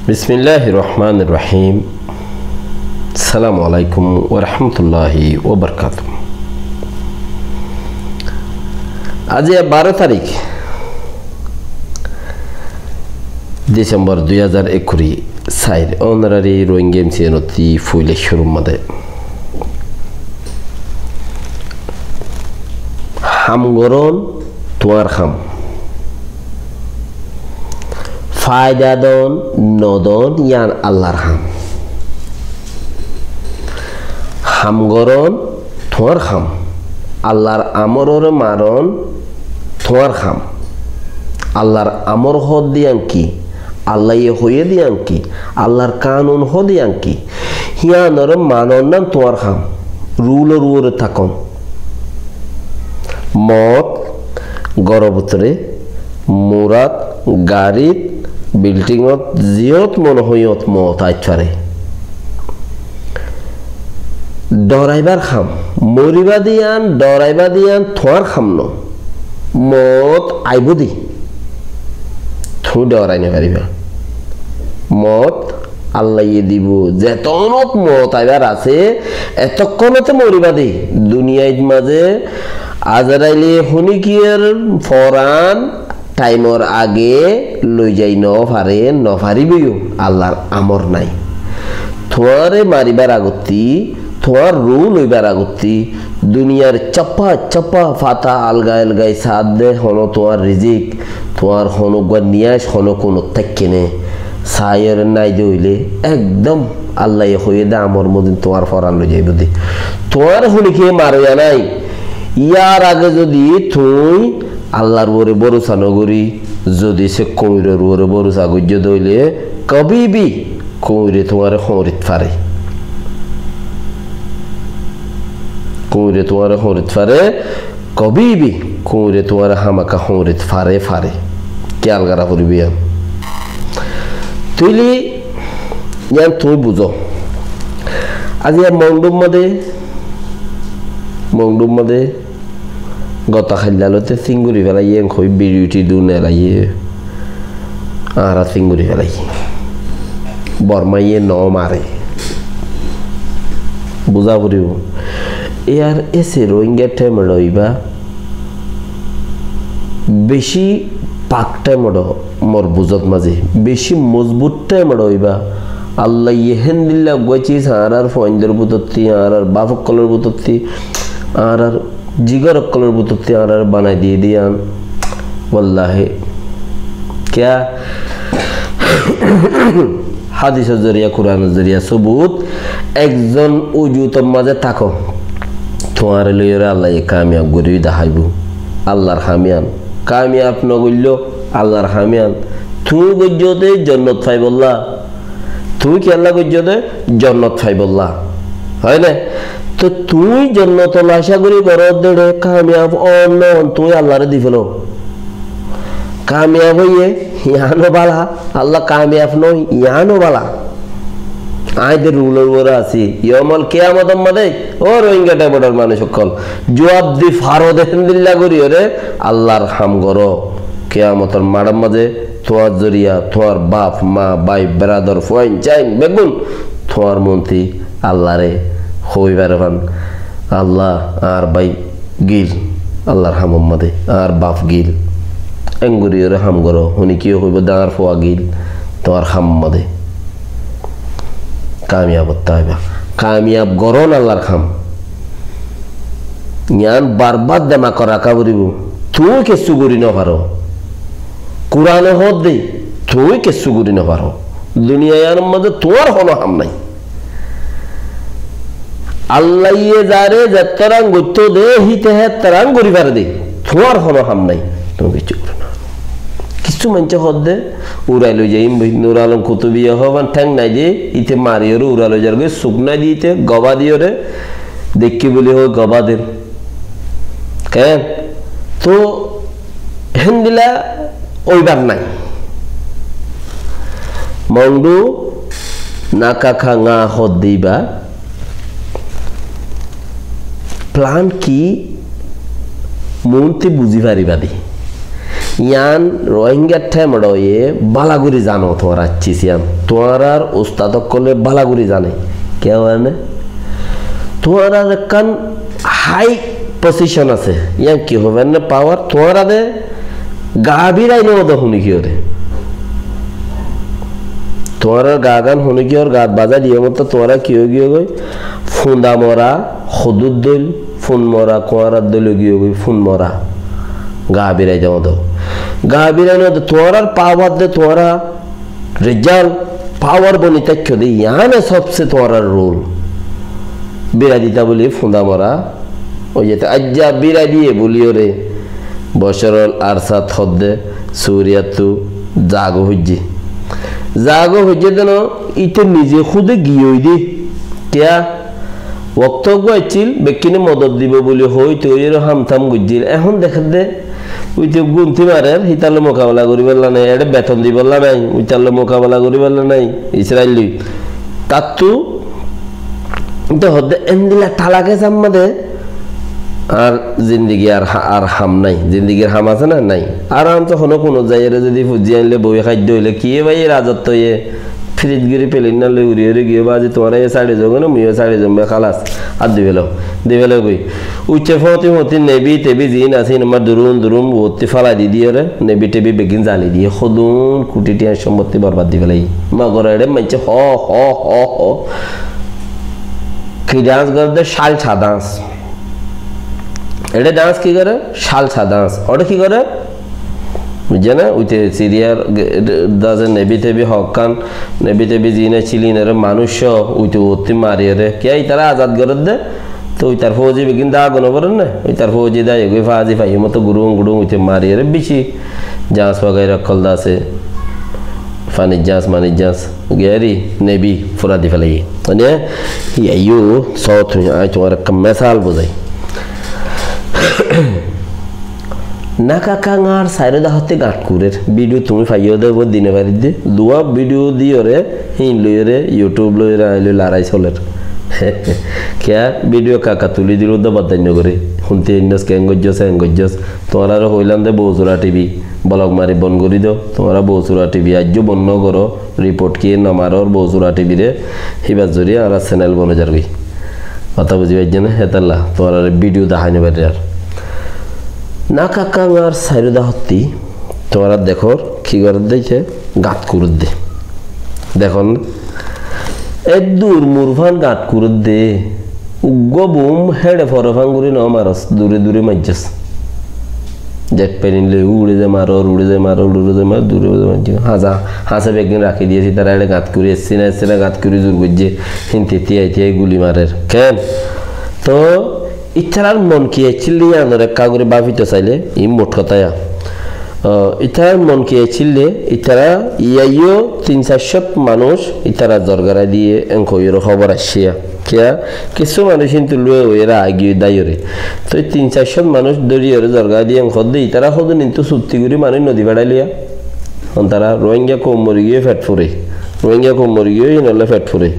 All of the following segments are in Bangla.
বিসমিল্লাহির রহমানির রহিম। আসসালামু আলাইকুম ওয়া রাহমাতুল্লাহি ওয়া বারাকাতুহু। আজ 12 তারিখ ডিসেম্বর 2021 সাইর অনারারি রোহিঙ্গা এমসিএনতি ফুইলে শুরুমদে হামগরন তোয়ার খাম ফায়দা দন নদন ইয়ান আল্লাহর হাম হামগরন তোয়ার খাম আল্লাহর আমরর মারণ তোয়ার খাম আল্লাহর আমর হদ দিয়ান কি আল্লাহ হয়ে দিয়ান কি আল্লাহর কানুন হদিয়ান কি হিয়ানর মানন নাম তোয়ার খাম রুলর উরে থাকন মত গর্ভবতরে মুরাদ গাড়িত বিল্ডিংত জিয়ত মন হইয়ত মত আইছারে ডরাইবার খাম মরিবা দিয়ান ডরাইবা দিয়ান থোয়ার খাম ন মত আইব দি থু ডরাই না পারিবা মত আল্লাহ দিব যেতনত মত আইবার আছে এতক্ষণতে মরিবা দি দুনিয়ার মাঝে আজরাইলে হুনিকিয়ের ফরান টাইমর আগে লই যাই নফারিবিও আল্লাহর আমর নাই থোয়ারে মারিবার আগতি থোয়ার রু লইবার আগতি দুনিয়ার চাপা চাপা ফাতা আলগা আলগাই সাদ দে হন তোয়ার রিজিক তোয়ার হনগা নিয়াস হন কোনো থাকেনে সায়ের নাই দইলে একদম আল্লাহ হয়ে দে আমর মদিন তোয়ার ফরান লই যাইব দি তোয়ার হুনিকে মারিয়া নাই ইয়ার আগে যদি তুই আল্লাহর ওরে ভরসা নগরি যদি সে কইরের ওরে ভরসা গজ্য দইলে কবিবি কইরে তোমার হরিত ফারে কইরে তোমার হরিত ফারে কবিবি কইরে তোমার হামাকা হরিত ফারে ফারে খেয়াল করা করিবি তুইলি ইয়ান তুই বুঝো আজি মংডুম মধ্যে গতা খাইলালতে সিঙ্গুরি ফেলাইয়ে খই বিড়িটি দুন এলাইয়ে আর সিঙ্গুরি ফেলাইয়ে বর্মাইয়ে ন মারে বুঝা পড়িব এর এসে রোহিঙ্গা টাইম লইবা বেশি পাক টাইম মোর বুঝত মাঝে বেশি মজবুত টাইম লইবা আল্লাহ ইহেন দিল্লা গেছিস আর ফয়েন্দের বুতত্তি আর বাফক কলর বুতত্তি আর জিগর কলর বুতত্তি আর বানাই দিয়ে দিয়ান ওয়াল্লাহি क्या হাদিসের জরিয়া কুরআনের জরিয়া সবুত একজন উজুতর মাঝে থাকো তোমার লইরে আল্লাহ কামিয়াব গরি দেখাইব আল্লাহর হামিয়ান কামিয়াব নগইল আল্লাহর হামিয়ান তুই গজ্জতে জান্নাত পাইবল্লা তুই কি আল্লাহ গজ্জতে জান্নাত পাইবল্লা হয় না তো তুই জান্নাত আশা করি করো দেড়ে কামিয়াব অন্য তুই আল্লাহরে দি ফেলো কামিয়াব হইয়ে ইয়ানো বালা আল্লাহ কামিয়াব নই ইয়ানো বালা আইদের রুলের ওরা আছি ইয়মল কিয়ামতের মাঝে ও রোহিঙ্গা টাইপের মানুষ সকল জবাব দি ফারো দেন দিল্লা করি ওরে আল্লাহর হাম করো কিয়ামতের মাড়ার মাঝে তোমার জরিয়া তোমার বাপ মা ভাই ব্রাদার ফয়েন চাইন বেগুন তোমার মন্ত্রী আল্লাহরে হইবার ভান আল্লাহ আর ভাই গিল আল্লাহর হামর মাঝে আর বাপ গিল এঙ্গুরি ওরে হাম করো হুনি কি হইব দাঁড় ফোয়া গিল তোমার হাম মাঝে কামিয়াব হইবা কামিয়াব গরন আল্লাহর খাম জ্ঞান বারবার দেমা করা কাবরিব তুই কেসু করি না পারো কুরআনে হদ দে তুই কেসু করি না পারো দুনিয়ার মধ্যে তোর হলো হাম নাই আল্লাহ ইয়ে যারে যতরাং গত্য দে হিতে হে তরাং করিবার দে তোর হলো হাম নাই তুমি কিছু করো না কিছু মানছে হদ দে উড়াই লই যাই নুর আলম কুতুবিয়া হবান ঠ্যাং নাই যে ইতে মারিও রে উড়াই লই যার গে শুকনা দিতে গবা দিও রে দেখি বলি হয় গবাদের কেন তো হেন্দিলা ওইবার নাই মংডু নাকা খাঙা হদ দিবা প্লান কি মনতে বুঝি পারিবা দি ইয়ান রোহিঙ্গা ঠেমড়ো এ বালাগুড়ি জানো তোমার আচ্ছিসিয়াম তোমার আর উস্তাদক করলে বালাগুড়ি জানে কেউ জানে তোমার আর কান হাই পজিশন আছে ইয়ান কি হবে না পাওয়ার তোমার আদে গাবিরাই নদ শুনি কি ওরে তোমার গা গান শুনি কি ওর গাত বাজা দিয়ে মতো তোমারা কি গিয়ে গই ফুন্দা মরা হদুদ দইল ফুন মরা কোয়ারার দইল গিয়ে গই ফুন মরা গা বিরাই যাও তো গা বিরাই নদ তোমার পাওয়ার দে তোমারা রেজাল্ট পাওয়ার বনি তাক্য দে ইয়ানে সবসে তোমার রোল বিরা দিতা বলি ফুন্দা মরা ওই যেতে আজ্জা বিরা দিয়ে বলি ওরে বছরল আরসাত হদ্দে সুরিয়াতু জাগো হজ্জে দেন ইতে নিজে খুদে গিয়ে দি কেয়া বক্তব্য আছিল বেকিনে মদত দিব বলে হই তৈরি হামথাম গুজিল এখন দেখা দে উইতে গুনতি মারে হিতালে মোকাবেলা করি পারলা নাই এটা বেতন দি পারলা নাই উইতালে মোকাবেলা করি পারলা নাই ইসরায়েলি তাতু তো হদ্দে এন্দিলা টালাকে সাম্মাদে আর জিন্দিগি আর হাম নাই জিন্দিগির হাম আছে না নাই আরাম তো কোনো যাইরে যদি ফুজি আনলে বই খাদ্য হইলে কি ভাই রাজত্ব এ ফ্রিজ গিরি পেলিন না লই উড়িয়ে গিয়ে বাজে তোমার এ সাড়ে যোগ না মুইও সাড়ে জমবে খালাস আর দিবেলো গই উচ্চে ফতি নেবি টেবি জিন আসিন আমার দুরুম ভর্তি ফালাই দিয়ে রে নেবি টেবি বেগিন জ্বালি দিয়ে সদুন কুটি টিয়া সম্পত্তি বরবাদ দি পেলাই মগর এড়ে মাইছে হ কি ডান্স করতে সালসা ডান্স এটা ডান্স কি করে সালসা ডান্স ওটা কি করে বুঝছে না ওইতে সিরিয়ার দাজে নেবি তেবি হকান নেবি তেবি জিনে ছিলিন এর মানুষ ওইতে অতি মারিয়ে রে কে তারা আজাদ করে দে তো ওই তার ফৌজি বেগিন দা গণ করেন না ওই তার ফৌজি দা এগুই ফাজি ফাই মতো গুরুং ওইতে মারিয়ে রে বেশি জাঁস বাগাই রক্ষল দাসে ফানির জাঁস মানির জাঁস গেরি নেবি ফুরা দি ফেলাই মানে ইউ সৌথ আই তোমার একটা মেসাল বোঝাই নাকাকাঙার সাইরদা হতে গাট কুরের ভিডিও তুমি ফাইও দেব দিনে বাড়ি দে দুয়া ভিডিও দিও রে হিন লই রে ইউটিউব লই রে আইলো লড়াই চলের কে ভিডিও কাকা তুলি দিল তো বদান্য করে শুনতে ইন্ডাস কেঙ্গজ্জস তোমার আর হইলাম দে বৌচুরা টিভি ব্লগ মারি বন করি দাও তোমার বৌচুরা টিভি আজ্য বন্য করো রিপোর্ট কি নামারর বৌচুরা টিভি রে হিবার জরিয়া আর চ্যানেল বনে যার গই কথা বুঝি পাইছে না হেতাল্লা তোমার ভিডিও দেখাইনি পারি আর না কাকাঙার সাইরদা হত্তি তোমার দেখো কি করে দিয়েছে গাত করে দে দেখুন দূর মুরফান গাত করে দে উগ্র বুম হেডে ফরফান করে ন মারস দূরে মাইজাস জেট পেনিলে উড়ে যায় মারো দূরে মারছি হাসা বেগিন রাখি দিয়েছি তারা এটা গাত করে এসছি না গাত করে জোর করছে হিন্তি তিয়াই গুলি মারের কেন তো ইচ্ছার মন কি চিল্লি আনোর একা করে বাফিতে চাইলে ই মোট কথায়া ইতার মন কি চিল্লে ইতারা ইয়াইও 300-400 মানুষ ইতারা জরগারা দিয়ে এঙ্কইর খবর আসিয়া কিয়া কিছু মানুষ কিন্তু লুয়ে এরা আগিয়ে দায়রে তো 300-400 মানুষ দরিয়ে জরগা দিয়ে এঙ্ক দিয়ে ইতারা হদ কিন্তু চুক্তি করে মানুষ নদী বেড়াইলিয়া তারা রোহিঙ্গা কম মরি গিয়ে ফেট ফুরে নলে ফেট ফুরে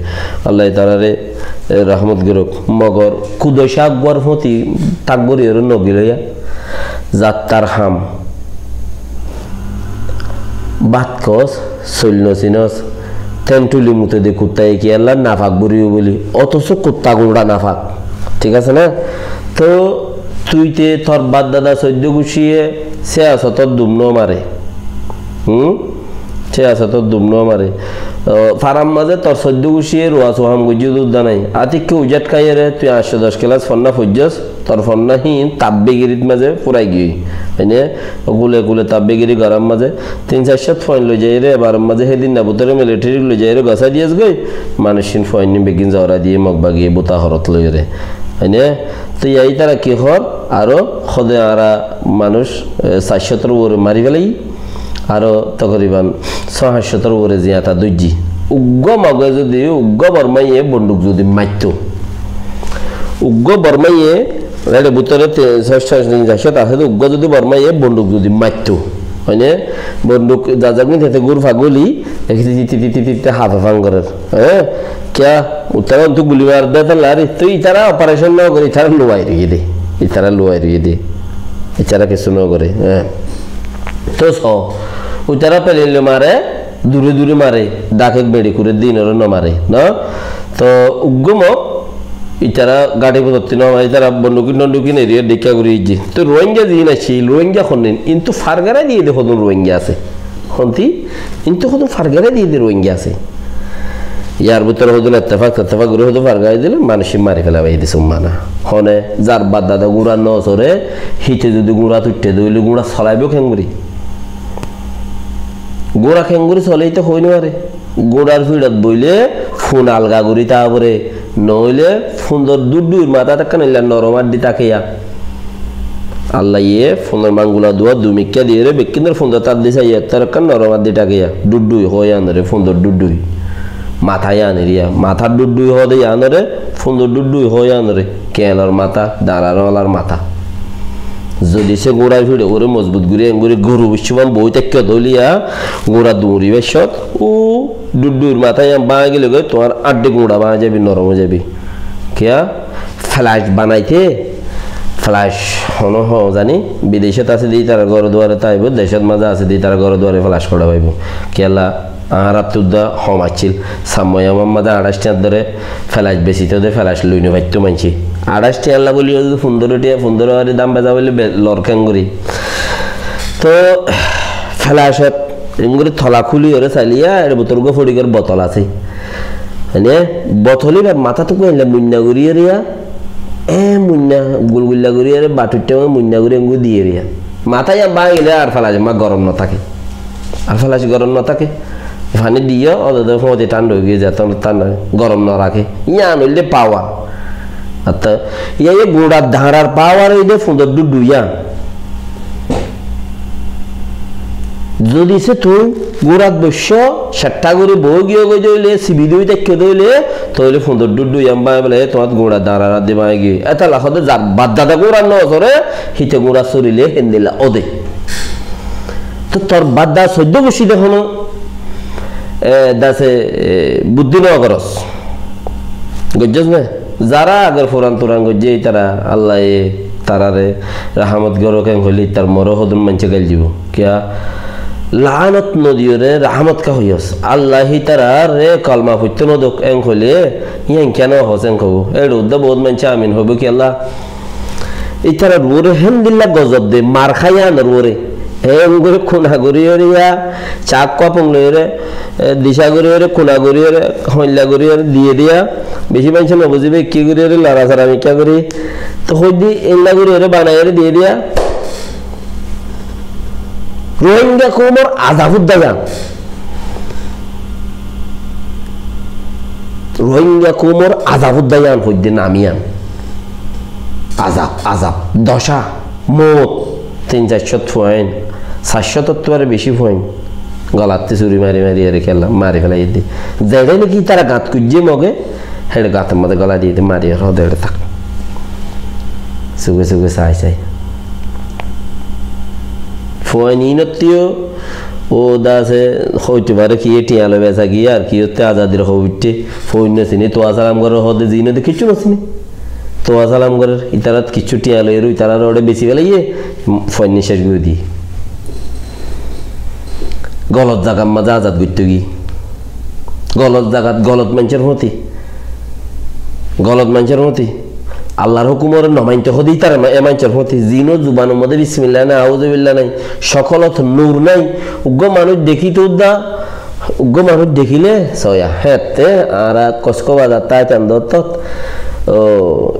আল্লাহ তারারে রহমত গরক মগর কুদশা আকবর ফতি তাকবর এর নগিলয়া যাত্তার হাম বাতকস সৈন্যসিনস তেন্টুলি মুতে দে কুত্তায় কি আল্লাহ নাফাক বরিও বলি অথচ কুত্তা গুঁড়া নাফাক ঠিক আছে না তো তুইতে তোর বাদ দাদা সদ্য গুছিয়ে সে আসো তোর দুমন মারে সে আছে তোর দুমন মারে ফারাম মাঝে তোর সদ্য গুছিয়ে রোয়া সোহাম গুজিয়ে দুধ দানাই আতিককে উজাট খাইয়ে রে তুই 810 ক্লাস ফন্না ফুজস তোর ফন্না হিন তাব্বেগিরিত মাঝে পুরাই গিয়ে হয়নে গুলে তাব্বেগিরি গরম মাঝে 3-4 ফয়েন লই যাই রে বারম মাঝে সেদিন না বুতরে মিলিটারি লই যাই রে গসা দিয়েস গই মানুষিন ফয়েন নি বেগিন যাওরা দিয়ে মগবা গিয়ে বুতা হরত লই রে হয়নে তো এই তারা কি হর আরো খদে আরা মানুষ 400 উপরে মারি ফেলাই আরো তকরিবান 600 উপরে জিয়াতা দুজি উগ্র মগে যদি উগ্র বর্মাইয়ে বন্দুক যদি মারত উগ্র বর্মাইয়ে রে বুতরে 600 আছে উগ্র যদি বর্মাইয়ে বন্দুক যদি মারত হয়নে বন্দুক দাজাগনি থেকে গুর ফাগলি একটি হাফা ফাং করে হ্যাঁ क्या उतारा तो गुली मार देता लारी तो इतारा ऑपरेशन ना करे इतारा लुआई रही दे इतारा के सुनो करे তো উতারা পেলে মারে দূরে দূরে মারে ডাকে বেড়ি করে দিনের ন মারে না তো উগ্গম ইতারা গাড়ি পদ্ধতি নয় তারা বন্ডুকি এরিয়া দেখা করে যে তো রোহিঙ্গা দিয়ে না সেই রোহিঙ্গা খনেন কিন্তু ফারগারা দিয়ে দেখো রোহিঙ্গা আছে হন্তি কিন্তু কত ফারগারা দিয়ে দিয়ে রোহিঙ্গা আছে ইয়ার ভিতরে হতো এত্তেফাক করে হতো ফারগারা দিলে মানুষ মারি ফেলাবাই দিছে মানা হনে যার বাদ দাদা গুড়া নসরে হিতে যদি গুড়া তুটে দইলে গুড়া চলাইব খেঙ্গুরি গোড়া খেঙ্গুরি চলেই তো হই নারে গোড়ার ভিড়ত বইলে ফোন আলগা করি তারপরে নইলে সুন্দর দুর মাথা টাকা নিলে নরমার দি তাকে আল্লাহ ইয়ে ফোনের মাঙ্গুলা দোয়া দুমিকা দিয়ে রে বেকিনের সুন্দর তার দিছে ইয়ে তার কান নরমার দি তাকে ডুডুই হয়ে আনরে সুন্দর ডুডুই মাথায় আনরিয়া মাথার ডুডুই হয়ে দিয়ে আনরে সুন্দর ডুডুই হয়ে আনরে কেলার মাথা দাঁড়ানোলার মাথা যদি সে গোড়ার ভিড়ে ওরে মজবুত ঘুরে গরু বিশ্বমান বই থেকে ধলিয়া গোড়া দৌড়ি বেশত ও ডুডুর মাথায় বাঁ গেলে গো তোমার আড্ডে গোড়া বাঁ যাবি নরম যাবি কেয়া ফ্ল্যাশ বানাইতে ফ্ল্যাশ হন হ জানি বিদেশত আছে দিই তারা ঘর দুয়ারে তাইব দেশের মাঝে আছে দিই তারা ঘর দুয়ারে ফ্ল্যাশ করা পাইব কেলা আরাতুদ্দা হম আছিল সাময়া মাম্মাদা 28 টার ধরে ফ্ল্যাশ বেশি তো দে ফ্ল্যাশ লইনে ভাইতো মানছি 28 টার আল্লাহ বলি 15 টার দাম বেজা বলে লরকাং করি তো ফ্ল্যাশত এমগুরি থলা খুলি ওরে চালিয়া এর বোতল গো ফড়িগর বোতল আছে মানে বোতলি আর মাথা তো কইলা মুন্না গরিয়া রিয়া মুন্না গুলগুল্লা গরিয়া রে বাটুটে মুন্না গরি এমগু দিয়ে রিয়া মাথায় বা গেলে আর ফ্ল্যাশ মা গরম না থাকে আর ফ্ল্যাশ গরম না থাকে পানি দিয়ে ওদের ফোঁতে ঠান্ডা হয়ে গিয়ে যেত ঠান্ডা গরম না রাখে ইয়া নইলে পাওয়া আচ্ছা ইয়া গোড়ার ধারার পাওয়ার এই সুন্দর ডুডু ইয়া যদি সে তুই গোড়াত বস্য সাতটা করে বই গিয়ে গিয়ে দইলে সিবি দুই দেখে দইলে তাহলে সুন্দর ডুডু ইয়াম্বা বলে তোমার গোড়া দাঁড়া দেবা গিয়ে এটা লাখতে যার বাদ দাদা গোড়া নজরে হিতে গোড়া চরিলে হেন্দিলা ওদে তো তোর বাদ দা 14 বসি দেখো দাসে বুদ্ধি নেওয়া খরচ গজ্জস না যারা আগের ফুরান তুরান গজ্জে তারা আল্লাহ তারারে রাহমত গরো কেন হইলি তার মর হদুন মানছে গাইল যাব কিয়া লানত নদিয়রে রাহমত কা হইস আল্লাহি তারা রে কলমা ফুত্ত নদক এং হইলে ইয়ান কেন হসেন কব এর উদ্দা বহুত মানছে আমিন হইব কি আল্লাহ এই তারা রোরে হেমদিল্লাহ গজব দে মার খাইয়া না রোরে এমগুলো খুনা গড়িয়ে চাক কপং লইরে দিশা গড়িয়ে খুনা গড়িয়ে হইলা গড়িয়ে দিয়ে দিয়া বেশি মানুষ না বুঝবে কি গড়িয়ে লড়াছাড়া মিকা করি তো হইদি এগুলা গড়িয়ে বানাইয়ে দিয়ে দিয়া রোহিঙ্গা কুমোর আজাবুদ্দা যান রোহিঙ্গা কুমোর আজাবুদ্দা যান হইদি নামিয়ান আজাব আজাব দশা মত 300-400 পয়েন্ট 700 তত্ত্বের বেশি পয়েন্ট গলাতে চুরি মারি মারি আর খেলাম মারি ফেলাই দি যেটা নাকি তারা গাঁত কুজিয়ে মগে হেঁটে গাঁতের মধ্যে গলা দিয়ে মারি হদে থাক চুগে চুগে চাই চাই পয়েন্ট ইনত্তিও ও দাসে হইতে পারে কি টিয়ালো বেচা গিয়ে আর কি হতে আজাদির হইতে ফোন নেছিনি তো আসালাম করে হদে জিনে তো কিছু নছিনি তো আসালাম করে ইতারাত কিছু টিয়ালো এর ইতারার ওটা বেশি ফেলাইয়ে ফোন শেষ করে দিই গলত জাগার মাঝে আজাদ করতে গিয়ে গলত জাগাত গলত মানুষের মতি আল্লাহর হুকুমর নমাইতে হতেই তার এ মানুষের মতি জিনো জুবানের মধ্যে বিসমিল্লাহ নাই আউযুবিল্লাহ নাই সকলত নূর নাই উগ্র মানুষ দেখি তো উগ্র মানুষ দেখিলে সয়া হেতে আর কসকো বাজার তাই চান্দত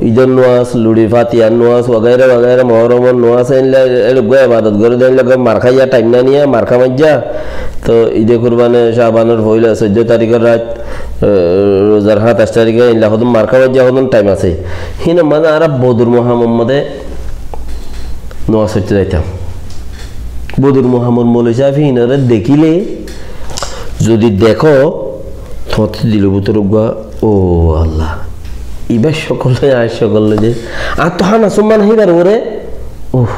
ঈদের নোয়াজ লুড়ি ফাতিয়া নোয়াজ वगैरह वगैरह মহরমর নোয়াজ এলে গো ইবাদত করে দেন মার খাইয়া টাইম না নিয়ে মার খামাই যা তো ঈদে কুরবানে শাবানের হইলা 14 তারিখের রাত রোজার 27 তারিখে ইল্লা হদম মার খাওয়াই যা হদম টাইম আছে হিনা মানে আর বদর মুহাম্মদে নোয়াজ হইতে যাইতাম বদর মুহাম্মদ মৌলভী সাহেব হিনারে দেখিলে যদি দেখো থতে দিল বুতর ও আল্লাহ ইবার সকলে আর সকলে যে আর তো হানা সম্মান হইবার ওরে ওহ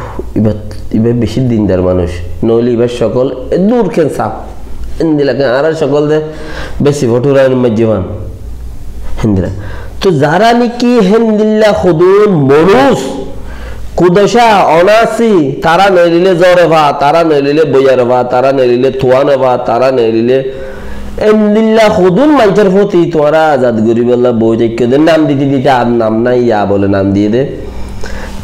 ইবার বেশি দিনদার মানুষ নইলে ইবার সকল দূর খেন সাপ হিন্দিলাকে আর সকল দে বেশি ভটুরায়ন মজ্জিবান হিন্দিলা তো যারা নাকি হিন্দিল্লা খুদুন মানুষ কুদশা অনাসি তারা নইলিলে জ্বরে ভা তারা নইলিলে বইয়ার ভা তারা নইলিলে থুয়ানো ভা তারা নইলিলে এমদিল্লা খুদুন মানুষের প্রতি তোরা আজাদ গরি বললা বই দেখে দে নাম দিতে দিতে আর নাম নাই ইয়া বলে নাম দিয়ে দে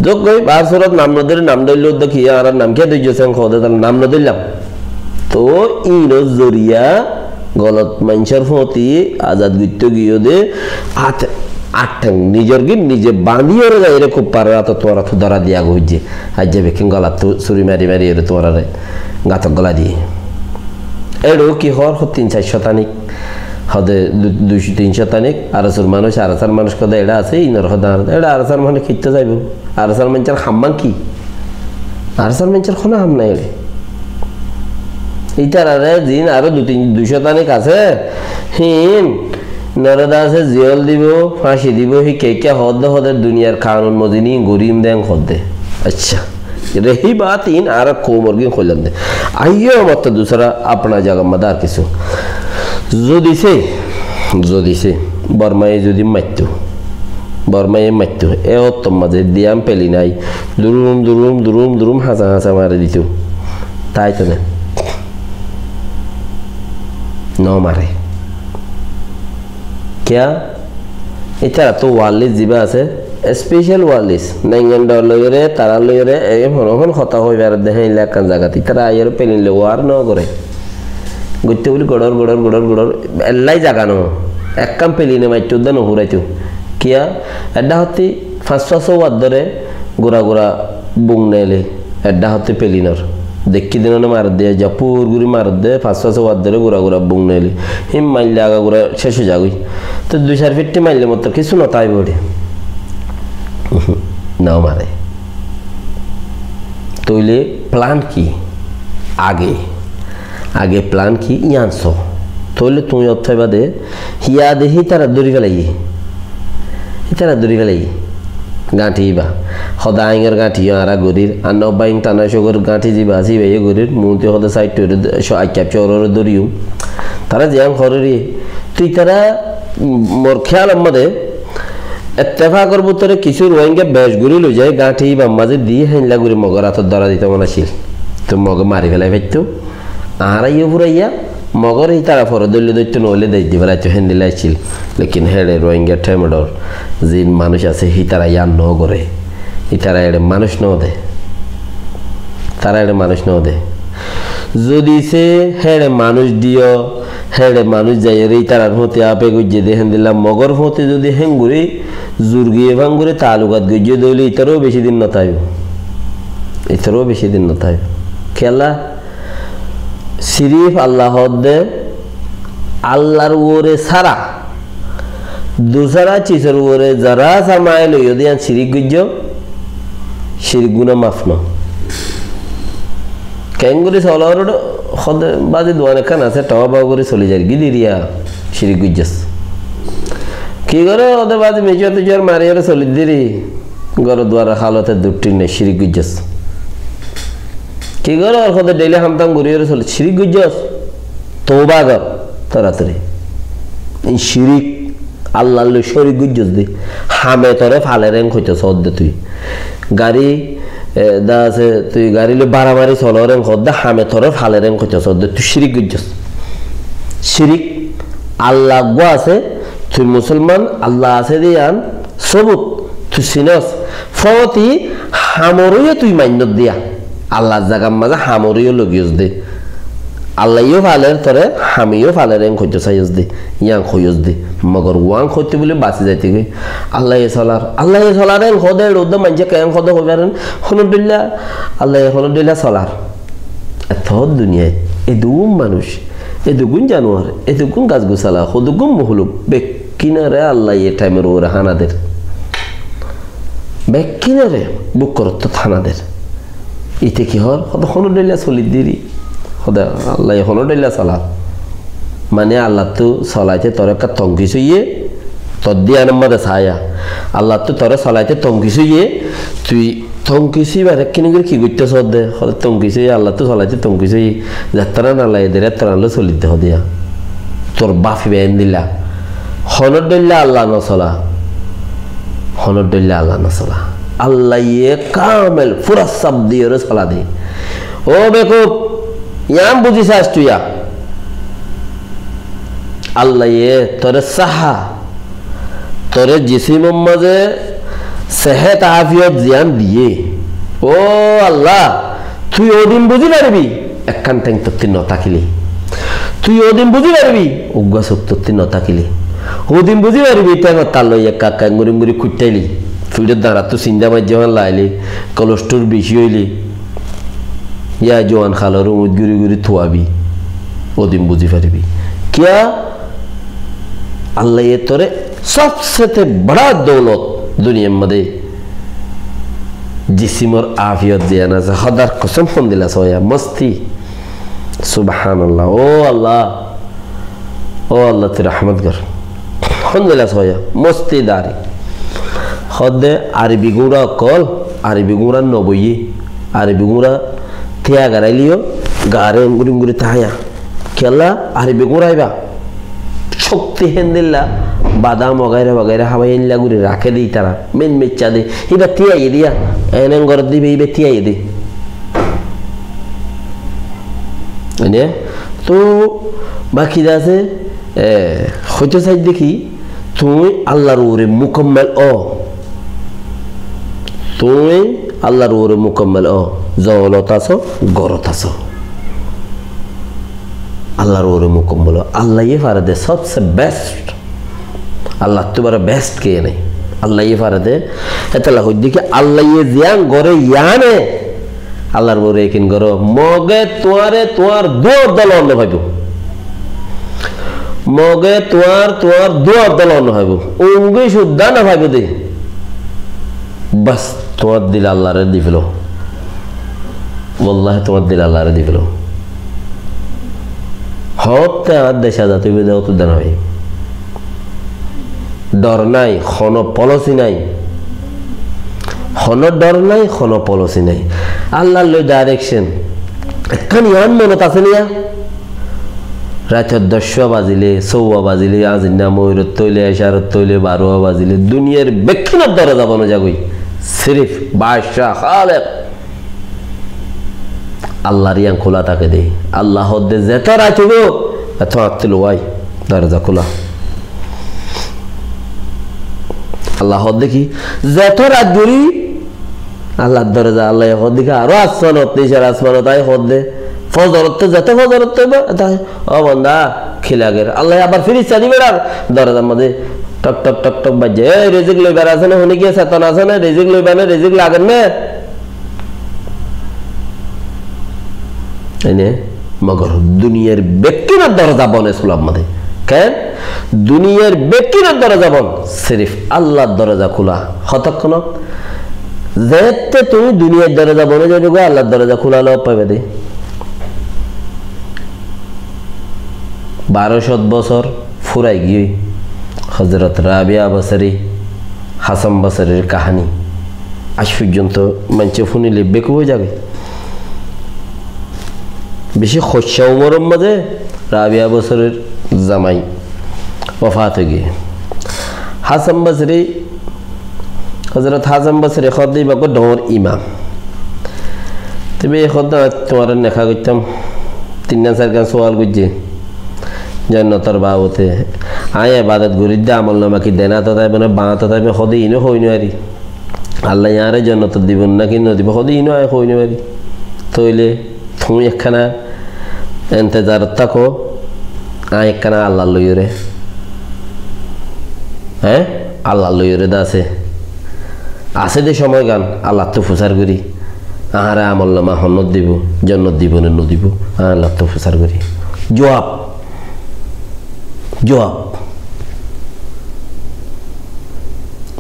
যোগ গই বাসরত নাম নদের নাম দইল দেখি আর নাম কে দইছেন খদে তার নাম ন দিলাম তো ইনো জরিয়া গলত মানুষের প্রতি আজাদ গিত্ত গিয়ে দে আটটাং নিজের গিয়ে নিজে বাঁধিয়ে রে যাই রে খুব পারে তো তোরা তো ধরা দিয়া গইছে আজ যাবে কিং গলা তো ছুরি মারি মারি রে তোরা রে গাতক গলা দিয়ে এড়ো কি হর 3-4 শতানিক হদে 200-3 শতানিক আরসার মানুষ আরসার মানুষ কদা এড়া আছে ইনর হদা এড়া আরসার মানে কিতে যাইব আরসার মানুষের হাম্মান কি আরসার মানুষের কোনো হাম নাই রে ইতার আরে দিন আরো 2 শতানিক আছে হিন নরদা আছে জিয়ল দিব ফাঁসি দিব হি কে কে হদে হদে দুনিয়ার কানুন মদিনী গরিম দেন হদে अच्छा रही बात इन आर को मुर्गी खोलन दे आइए मत दूसरा अपना जगह मदार किसु जोदी से बर्माए जोदी मत्तु ए तो मजे दियाम पेली नाई दुरुम हासा मारे दितु ताई तो ने नो मारे क्या इतना तो वालिस जीवा से স্পেশাল ওয়ালিস নাইঙ্গান্ডর লইরে তারা লইরে এই হনহন কথা হই বের দেহে ইলাকান জায়গাতে তারা আইর পেলিলে ওয়ার ন করে গইতে বলি গড়র এলাই জাগানো এক কাম পেলিনে মাইটু দেন হুরাইতু কিয়া এডা হতি 500 ওয়াট ধরে গোরা বুং নেলে এডা হতি পেলিনর দেখি দিননে মার দে জাপুর গুরি মার দে 500 ওয়াট ধরে গোরা বুং নেলে হিম মাইলে আগা গোরা শেষ যাগই তো 2-4 ফিট মাইলে মত কিছু না তাই বড়ি नाव मारे तो ले प्लान की आगे प्लान की यानसो तो ले तू योत्थे बादे हिया दे ही तारा दूरी गलाई गांठी बा खदा आइंगर गांठी आरा गोरीर अन्नो बाइंग ताना शोगर गांठी जी बासी बे गोरीर मुंते खदा साइड तो शो आई कैप्चर और दोरियु तारा जियां खररी तु तारा मोर ख्याल मदे इत्तेफाकर बुतरे किसी रोएंगे बेश गुरी लो जाए गांठी बा मजे दी है इनला गुरी मगरा तो दरा दी तो मना शील तो मग मारी गला भेटतो आरा ये बुराइया मगर ही तारा फर दल्ले दत्तो नोले दे दी बला तो हैंडला शील लेकिन हेडे रोएंगे टेमडर जिन मानुष আছে হি তারা ইয়া ন করে হি তারা এড়ে মানুষ ন দে তারা এড়ে মানুষ ন দে যদি সে হেড়ে মানুষ দিও হেড়ে মানুষ যাই রে তারার হতে আপে গুজে দেহেন দিলাম মগর হতে যদি হেঙ্গুরি জুরগিয়ে ভাঙ্গুরে তালুকাত গুজে দইলে ইতারও বেশি দিন না তাই খেলা সিরিফ আল্লাহ দে আল্লাহর ওরে সারা दूसरा चीजर ওরে जरा समाइल यदियान शिरिक गुजो शिरिक गुना माफ न কেঙ্গুরি সলার খদে বাজে দোয়ানে কান আছে টাওয়া বাগুরি চলে যায় গিদিরিয়া শিরিক গুজস কি করে ওদের বাজে মেজর তুজার মারিয়ারে চলে দিরি গর দ্বারা হালতে দুটি নে শিরিক গুজস কি করে আর খদে ডেলি হামতাম গুরিয়ারে চলে শিরিক গুজস তওবা কর তাড়াতাড়ি এই শিরিক আল্লাহর লো শরীক গুজস দি হামে তরে ফালে রেন কইতে সদ তুই গাড়ি দা আছে তুই গাড়ি লো বাড়াবাড়ি চলরেন খদা হামে তরে ফালে রেন কইতে সদ তুই শিরিক গুজস শিরিক আল্লাহ গো আছে তুই মুসলমান আল্লাহ আছে দিয়ান সবুত তুই সিনস ফতি হামরুয়ে তুই মাইনত দিয়া আল্লাহ জায়গা মাঝে হামরুয়ে লগিয়স দে আল্লাহও ফালের তরে হামিও ফালের এং কইতে চাইস দে ইয়াং কইস দে মগর ওয়াং কইতে বলে বাঁচি যাইতে গই আল্লাহ সলার এং খদে রোদ মানজে কেন খদে হইবারেন হনুদুল্লাহ আল্লাহ হনুদুল্লাহ সলার এত দুনিয়ায় এদুম মানুষ এদুগুন জানোয়ার এদুগুন গাছ গোছালা হদুগুন মহলুক বেকিনারে আল্লাহ এ টাইমের ওরা হানাদের বেকিনারে বুক করত থানাদের ইতে কি হর হনুদুল্লাহ চলি দিরি খোদা আল্লাহ হনুদুল্লাহ সালা মানে আল্লাহ তো সলাইতে তোর একটা তঙ্গিস হইয়ে তোর দিয়ে মধ্যে ছায়া আল্লাহ তো তোর সলাইতে তঙ্গিস হইয়ে তুই তঙ্গিসি বারে কিনে করে কি করতে সদ দে তঙ্গিস হইয়ে আল্লাহ তো সলাইতে তঙ্গিস হইয়ে যাত্রা না লাই দে যাত্রা আনলো চলিতে হদিয়া তোর বাফি বেন দিলা হনুদুল্লাহ আল্লাহ নসলা হনুদুল্লাহ আল্লাহ নসলা আল্লাহ কামেল পুরা সব দিয়ে সালা দে ও বেকুব ইয়াম বুঝিস তুই আল্লাহ তোরে সাহা তোরে জিসিমের মাঝে সেহেত আফিয়ত জিয়ান দিয়ে ও আল্লাহ তুই ওদিন বুঝি পারবি একখান ট্যাং তোর ন তাকিলি তুই ওদিন বুঝি পারবি উগ্গা চোখ তোর ন তাকিলি ওদিন বুঝি পারবি ট্যাঙর তার লইয়া কাকা মুড়ি মুড়ি খুঁটাইলি ফিল্ডের দ্বারা তো চিন্তা মার যেমন লাইলি কলেস্টোর বেশি হইলি ইয়া জোয়ান খালর মুদ গুড়ি গুড়ি থোয়াবি ওদিন বুঝি পারবি কিয়া আল্লাহ তোরে সবসেতে বড়া দৌলত দুনিয়ার মধ্যে জিসিমর আফিয়ত দিয়া না হদার কসম ফোন দিলা সয়া মস্তি সুবহানাল্লাহ ও আল্লাহ তুই রহমত কর ফোন দিলা সয়া মস্তি দারি হদে আরবি গুঁড়া কল আরবি গুঁড়া নবই আরবি গুঁড়া থিয়া গারাইলিও গারে গুড়ি গুড়ি তাহায়া খেলা আরবি গুঁড়াইবা শক্তি হেন দিল্লা বাদাম वगैरह वगैरह হাওয়াই ইল্লা গুড়ি রাখে দেই তারা মেন মেচ্চা দে ইবা তিয়াই দিয়া এনে গর দিবে ইবে তিয়াই দে মানে তো বাকি আছে হয়তো সাইড দেখি তুমি আল্লাহর ওরে মুকম্মল তুমি আল্লাহর ওরে মুকম্মল জওলত আছো গরত আছো আল্লাহর ওরে মুকম্মল আল্লাহ ये ফারদে सबसे बेस्ट আল্লাহ তোমার বেস্ট কে নাই আল্লাহ ये ফারদে এতলা হইদি কি আল্লাহ ये জিয়ান গরে ইয়ানে আল্লাহর ওরে কিন গরো মগে তোমার দোর দলন ভাইবো মগে তোমার দোর দলন ভাইবো উঙ্গি শুদ্ধা না ভাইবো দে বাস তোমার দিল আল্লাহরে দিফলো ওয়াল্লাহি তোমার দিল আল্লাহরে দিফলো হতে আর দেশা যা তুই বেদাও তো দেনা ভাই ডর নাই খন পলসি নাই খন ডর নাই খন পলসি নাই আল্লাহর লই ডাইরেকশন এখানে ইয়ান মনত আছে নিয়া রাতের 10 বাজিলে 6 বাজিলে আজিনা ময়ূরত তৈলে ইশারত তৈলে 12 বাজিলে দুনিয়ার বেক্ষিনত দরজা বন যাগই সিরিফ বাদশা খালেক আল্লাহর ইয়ান খোলা থাকে দে আল্লাহ দে যেত রাখবো এত আত্তিল ওয়াই দরজা খোলা আল্লাহ দেখি যেত রাত ধরি আল্লাহর দরজা আল্লাহ দেখি আরো আসমানত নিচের আসমানত আয় দে ফজরত যেত ফজরত ও বন্দা খিলাগের আল্লাহ আবার ফিরিস্তা দিবে আর দরজার মধ্যে টক টক টক টক বাজে রিজিক লইবার আছে না হুনি কি চেতন আছে না রিজিক লইবা না রিজিক লাগেন না এনে মগর দুনিয়ার ব্যক্তির দরজা বনে সুলাম মধ্যে কেন দুনিয়ার ব্যক্তির দরজা বন সিরিফ আল্লাহর দরজা খোলা কতক্ষণ যেতে তুমি দুনিয়ার দরজা বনে যাবে আল্লাহর দরজা খোলা লো পাবে দে 1200 বছর ফুরাই গিয়ে হযরত রাবিয়া বসরি হাসান বসরির কাহিনী আজ পর্যন্ত মঞ্চে শুনিলে বেকু হয়ে যাবে বেশি খোঁজা উমরের মাঝে রাবিয়া বসরের জামাই ওফাত হয়ে গিয়ে হাসান বসরি হযরত হাসান বসরি খদ্দি বাকো ডর ইমাম তবে এই খদ্দা তোমার নেখা করতাম 3-4 গান সওয়াল করছে জান্নাতের বাবতে আয় ইবাদত করি দে আমল নামা কি দেনা তো তাই মানে বাঁ তো তাই খদি ইনো হইনো আরি আল্লাহ ইয়ারে জান্নাত দিবেন না কি নদিব খদি ইনো আয় হইনো আরি তইলে তুমি একখানা ইন্তজার থাকো আয় একখানা আল্লাহ লইরে হ্যাঁ আল্লাহ লইরে দাসে আছে দে সময় গান আল্লাহ তো ফুসার করি আহারে আমল নামা হন্নত দিব জান্নাত দিব না নদিব আল্লাহ তো ফুসার করি জবাব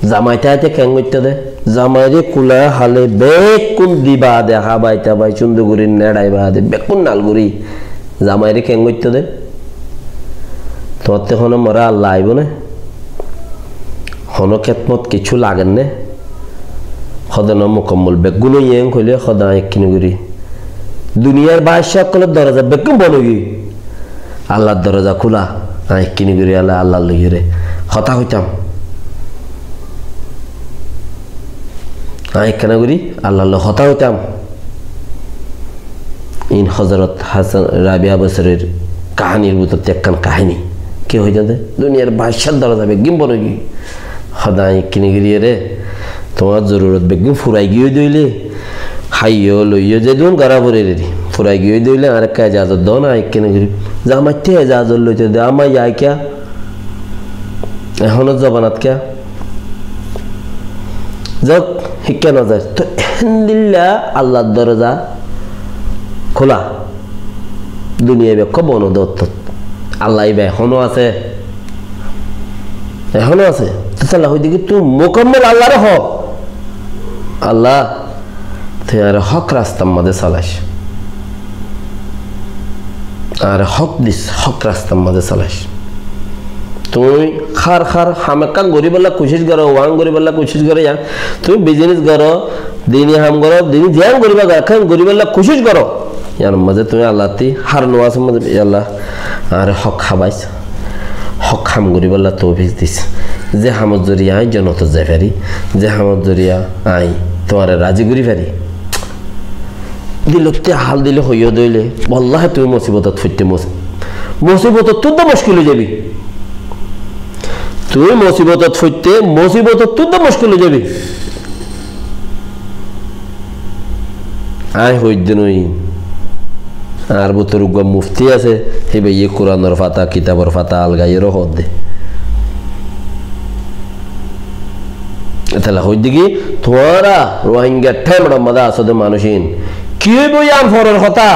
জামাইতে কেন করতে দে জামাইরে কুলা হালে বেকুন দিবা দেখা বাইতা বাই চুন্দুগুড়ি নেড়াইবা দে বেকুন নালগুড়ি জামাইরে কেন করতে দে তোর তো হনো মরা আল্লাহ আইব না হনো খেতমত কিছু লাগেন নে সদন মুকম্মল বেগুনো ইয়েং হইলে সদা একখিনি গুড়ি দুনিয়ার বাদশাহ কলে দরজা বেকুন বনগি আল্লাহর দরজা খোলা একখিনি গুড়ি আল্লাহ লইরে হতা হইতাম আই কেনা করি আল্লাহ হতা হইতাম ইন হজরত হাসান রাবিয়া বছরের কাহিনীর ভিতর একখান কাহিনী কি হয়ে যাবে দুনিয়ার বাদশার দ্বারা যাবে একদিন বড় গিয়ে সদাই কিনে গিয়ে রে তোমার জরুরত বেগম ফুরাই গিয়ে দইলে খাইও লইও যে দুন গাড়া পরে রে ফুরাই গিয়ে দইলে আর একটা এজাজত দাও না কিনে গিয়ে যে আমার তে এজাজত লইতে দে আমার যাই কে এখনো জবানাত কে যাক শিক্ষা না যায় তো আলহামদুলিল্লাহ আল্লাহর দরজা খোলা দুনিয়া বেক্ষ বনদত্ত আল্লাহ এখনো আছে তাহলে হই দেখি তুই মোকাম্মল আল্লাহর হক আল্লাহ তুই আর হক রাস্তার মধ্যে চালাস আর হক দিস হক রাস্তার মধ্যে চালাস তুই খার হামেকা গরিবাল্লা কোশিশ করো ওয়াং গরিবাল্লা কোশিশ করে তুমি বিজনেস করো দিনই হাম করো দিনই ধ্যান গরিবা খান গরিবাল্লা কোশিশ করো ইয়ার মাঝে তুমি আল্লাহ তি হার নোয়াস মাঝে আল্লাহ আর হক খাবাইছ হক হাম গরিবাল্লা তৌফিক দিস যে হামত জরিয়া আই জনত যাই পারি যে হামত জরিয়া আই তোমার রাজি করি পারি দিলতে হাল দিলে হইয়া দইলে বল্লাহ তুমি মুসিবতত ফুটতে মুসিবত তুই তো মুশকিল হয়ে যাবি তুই মুসিবতত ফুটতে মুসিবতত তুই তো মুশকিল হয়ে যাবি আই হইতে নই আর বুতর মুফতি আছে সেই ভাইয়ে কোরআনের ফাতা কিতাবর ফাতা আলগাইয়েরও হদ দে তাহলে হই দিকে তোরা রোহিঙ্গা ঠেমড়া মাদা আসতে মানুষিন কি বই আম ফরের কথা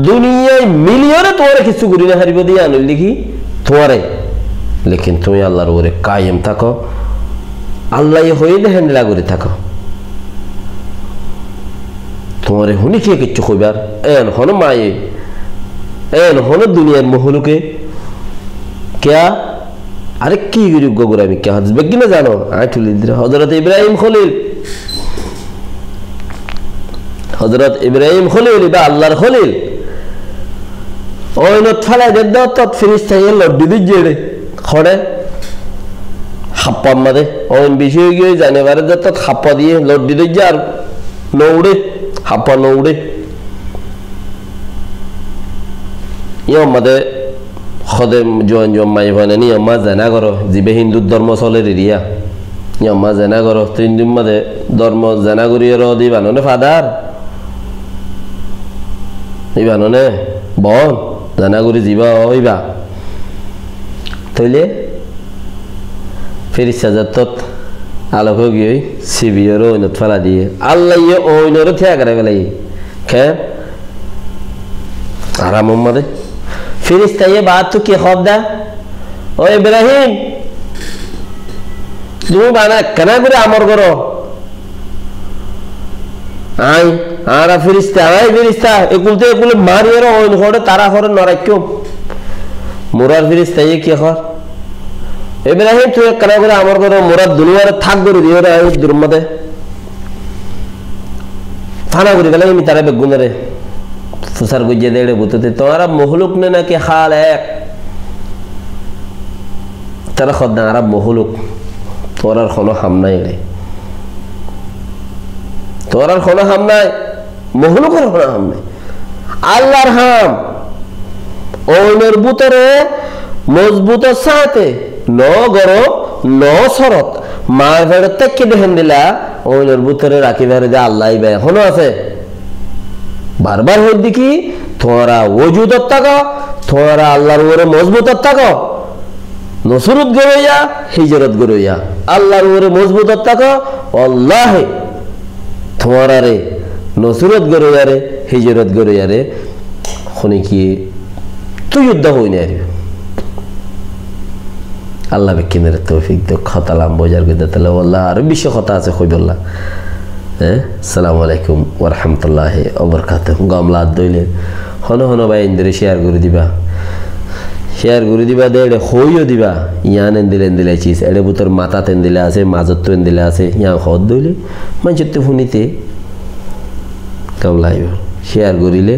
দুনিয়ায় মিলিয়নে তোরে কিছু করি না হারিব দিয়ে আনল দেখি তোরে লেকিন তুমি আল্লাহর ওরে কায়েম থাকো আল্লাহ হইলে হ্যান্ডেলা করে থাকো তোমারে হুনি কে কিচ্ছু কইবার এন হন মায়ে এন হন দুনিয়ার মহলুকে কেয়া আরে কি গরিব গোগরামি কে হাদিস বেগি না জানো আই তুলি দিরা হযরত ইব্রাহিম খলিল বা আল্লাহর খলিল ওই নত ফালা দে তত ফেরেশতা লড্ডু দি জেড়ে খড়ে হাপ্পা মাদে ওই বিষয় গিয়ে জানে বারে তত হাপ্পা দিয়ে লড্ডু দি যার নৌড়ে হাপ্পা নৌড়ে ইয়া মাদে খদে জমাই মানে নি আম্মা জানা করো জিবে হিন্দু ধর্ম চলে রিয়া নি আম্মা জানা করো তিন দিন মাদে ধর্ম জানা করিয়ে র দি বাননে ফাদার এই বাননে বল জানা করি জিবা হইবা তইলে ফেরিস্তা জাতত আলোক গিয়ে সিবিয়র ওইনত ফেলা দিয়ে আল্লাহ ইয়ে ওইনর থিয়া করে বেলাই খে আরাম মাদে ফেরিস্তা ये बात तो क्या खौफ दा ओ इब्राहिम তুমি বানা কেন করে আমর করো আই আরা ফেরিস্তা একুলতে একুলে মারিয়ের ওই ঘরে তারা ঘরে নরাক্য মুরার ফেরিস্তা ये क्या खौफ ইব্রাহিম তুই কেন করে আমর করো মুরাদ দুনিয়ার থাক করে দিও রে এই দুর্মতে থানা করে গেলে আমি তারা বেগুনরে ফুসার গুজে দেড়ে বুততে তোমারা মহলুক ने ना कि हाल है তারা খদ আরব মহলুক তোরার কোনো হাম নাই রে তোরার কোনো হাম নাই মহলুকের কোনো হাম নাই আল্লাহর হাম ওইনের বুতরে মজবুত সাথে ন গরো ন শরত মার ভেড় থেকে দেখেন দিলা ওইনের বুতরে রাখি ভেড়ে যে আল্লাহ বে এখনো আছে বারবার হই দেখি তোরা ওজুদত থাকো তোরা আল্লাহর ওরে মজবুতত থাকো নসরত গরইয়া হিজরত গরইয়া আল্লাহর ওরে মজবুতত থাকো আল্লাহে তোরা রে নসরত গরইয়া রে হিজরত গরইয়া রে খনি কি তুই যুদ্ধ হই না রে আল্লাহ বিকিনের তৌফিক দে খতালাম বজার গদে তাহলে আল্লাহ আর বেশি কথা আছে কইবল্লাহ আসসালামু আলাইকুম ওয়া রাহমাতুল্লাহি ওয়া বারাকাতুহু গামলা দইলে হনো হনো ভাই ইন্দরে শেয়ার করে দিবা দেড়ে হইও দিবা ইয়ান দিলে চিজ এড়ে বুতর মাথা তেন দিলে আছে মাজত তেন দিলে আছে ইয়া হদ দইলে মানচিতে ফুনিতে গামলা শেয়ার করিলে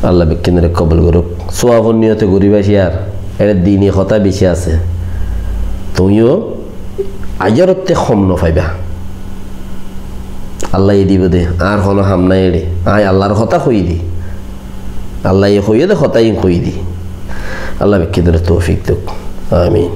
আল্লাহ বিকিনরে কবুল করুক সোয়াবন নিয়তে করিবা শেয়ার এড়ে দিনই কথা বেশি আছে তুইও আজরতে কম ন পাইবা আল্লাহ দিব দে আর কোনো হাম নাই রে আয় আল্লাহর কথা কই দি আল্লাহ কইয়ে দে কথাই কই দি আল্লাহ বেক্ষে ধরে তৌফিক দেখ আমিন